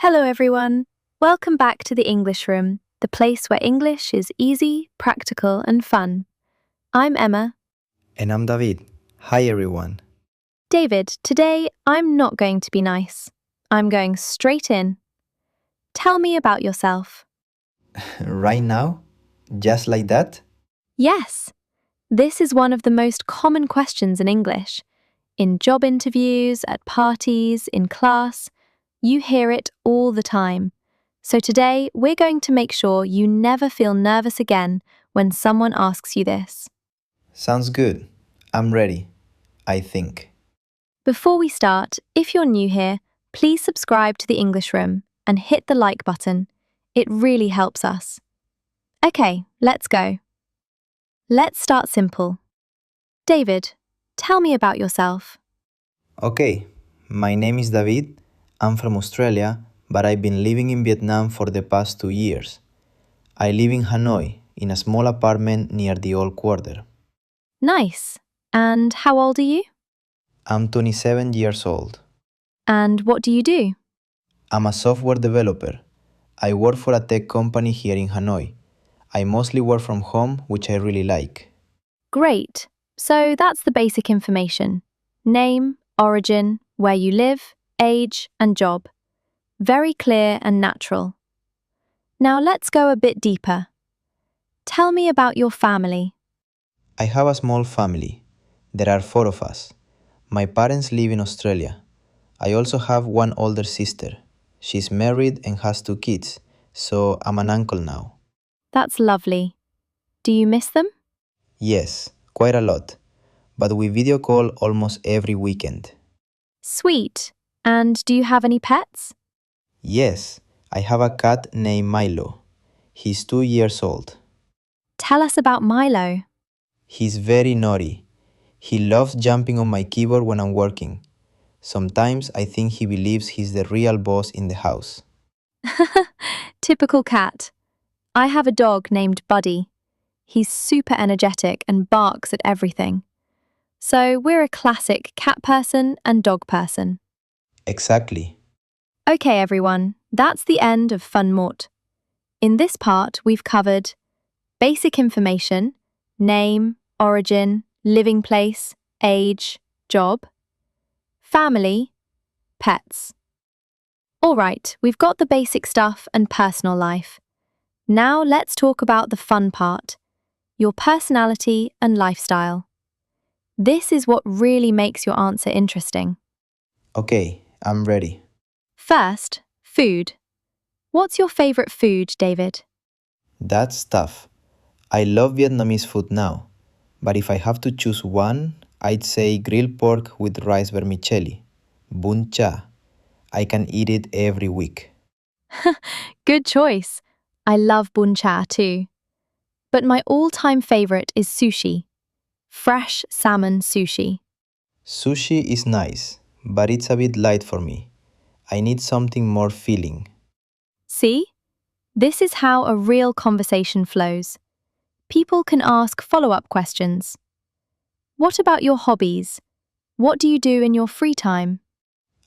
Hello, everyone. Welcome back to the English Room, the place where English is easy, practical, and fun. I'm Emma. And I'm David. Hi everyone. David, today I'm not going to be nice. I'm going straight in. Tell me about yourself. Right now? Just like that? Yes, this is one of the most common questions in English. In job interviews, at parties, in class, you hear it all the time. So today, we're going to make sure you never feel nervous again when someone asks you this. Sounds good. I'm ready, I think. Before we start, if you're new here, please subscribe to the English Room and hit the like button. It really helps us. Okay, let's go. Let's start simple. David, tell me about yourself. Okay, my name is David. I'm from Australia, but I've been living in Vietnam for the past 2 years. I live in Hanoi, in a small apartment near the Old Quarter. Nice. And how old are you? I'm 27 years old. And what do you do? I'm a software developer. I work for a tech company here in Hanoi. I mostly work from home, which I really like. Great. So that's the basic information. Name, origin, where you live, age, and job. Very clear and natural. Now let's go a bit deeper. Tell me about your family. I have a small family. There are 4 of us. My parents live in Australia. I also have one older sister. She's married and has 2 kids, so I'm an uncle now. That's lovely. Do you miss them? Yes, quite a lot, but we video call almost every weekend. Sweet. And do you have any pets? Yes, I have a cat named Milo. He's 2 years old. Tell us about Milo. He's very naughty. He loves jumping on my keyboard when I'm working. Sometimes I think he believes he's the real boss in the house. Typical cat. I have a dog named Buddy. He's super energetic and barks at everything. So we're a classic cat person and dog person. Exactly. Okay, everyone, that's the end of Fun Mort. In this part, we've covered basic information, name, origin, living place, age, job, family, pets. All right, we've got the basic stuff and personal life. Now let's talk about the fun part, your personality and lifestyle. This is what really makes your answer interesting. Okay, I'm ready. First, food. What's your favorite food, David? That's tough. I love Vietnamese food now, but if I have to choose one, I'd say grilled pork with rice vermicelli. Bun cha. I can eat it every week. Good choice. I love bun cha too. But my all-time favorite is sushi. Fresh salmon sushi. Sushi is nice, but it's a bit light for me. I need something more filling. See? This is how a real conversation flows. People can ask follow-up questions. What about your hobbies? What do you do in your free time?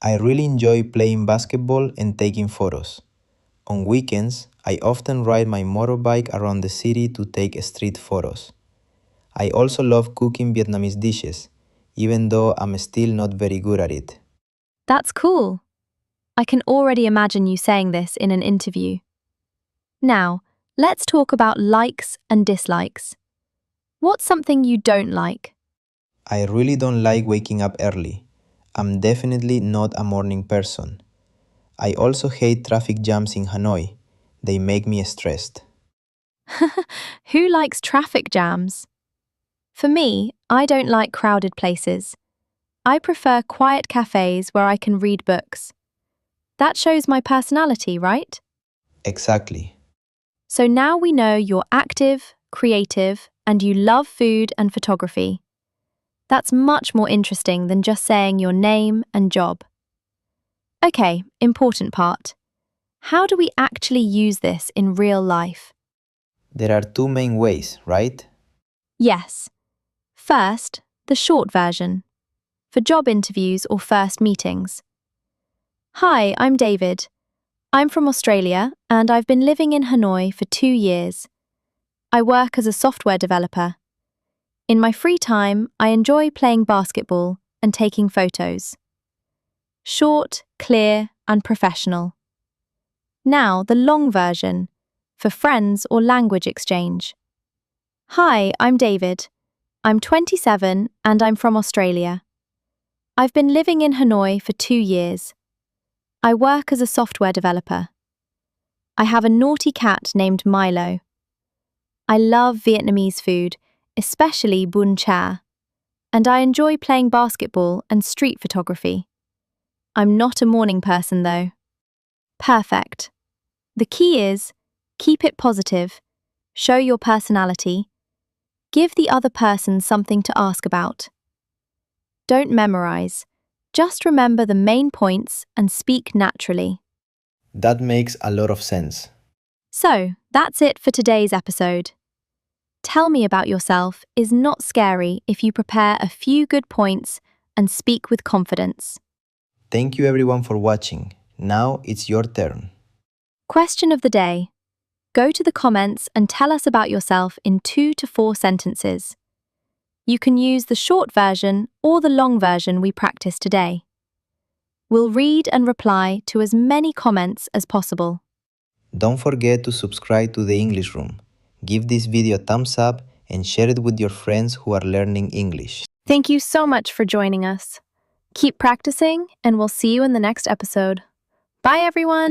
I really enjoy playing basketball and taking photos. On weekends, I often ride my motorbike around the city to take street photos. I also love cooking Vietnamese dishes, even though I'm still not very good at it. That's cool. I can already imagine you saying this in an interview. Now, let's talk about likes and dislikes. What's something you don't like? I really don't like waking up early. I'm definitely not a morning person. I also hate traffic jams in Hanoi. They make me stressed. Who likes traffic jams? For me, I don't like crowded places. I prefer quiet cafes where I can read books. That shows my personality, right? Exactly. So now we know you're active, creative, and you love food and photography. That's much more interesting than just saying your name and job. Okay, important part. How do we actually use this in real life? There are 2 main ways, right? Yes. First, the short version. For job interviews or first meetings. Hi, I'm David. I'm from Australia and I've been living in Hanoi for 2 years. I work as a software developer. In my free time, I enjoy playing basketball and taking photos. Short, clear, and professional. Now, the long version, for friends or language exchange. Hi, I'm David. I'm 27 and I'm from Australia. I've been living in Hanoi for 2 years. I work as a software developer. I have a naughty cat named Milo. I love Vietnamese food, especially bún chả, and I enjoy playing basketball and street photography. I'm not a morning person though. Perfect. The key is, keep it positive, show your personality, give the other person something to ask about. Don't memorize, just remember the main points and speak naturally. That makes a lot of sense. So, that's it for today's episode. Tell me about yourself is not scary if you prepare a few good points and speak with confidence. Thank you everyone for watching. Now it's your turn. Question of the day. Go to the comments and tell us about yourself in 2 to 4 sentences. You can use the short version or the long version we practiced today. We'll read and reply to as many comments as possible. Don't forget to subscribe to the English Room. Give this video a thumbs up and share it with your friends who are learning English. Thank you so much for joining us. Keep practicing, and we'll see you in the next episode. Bye, everyone!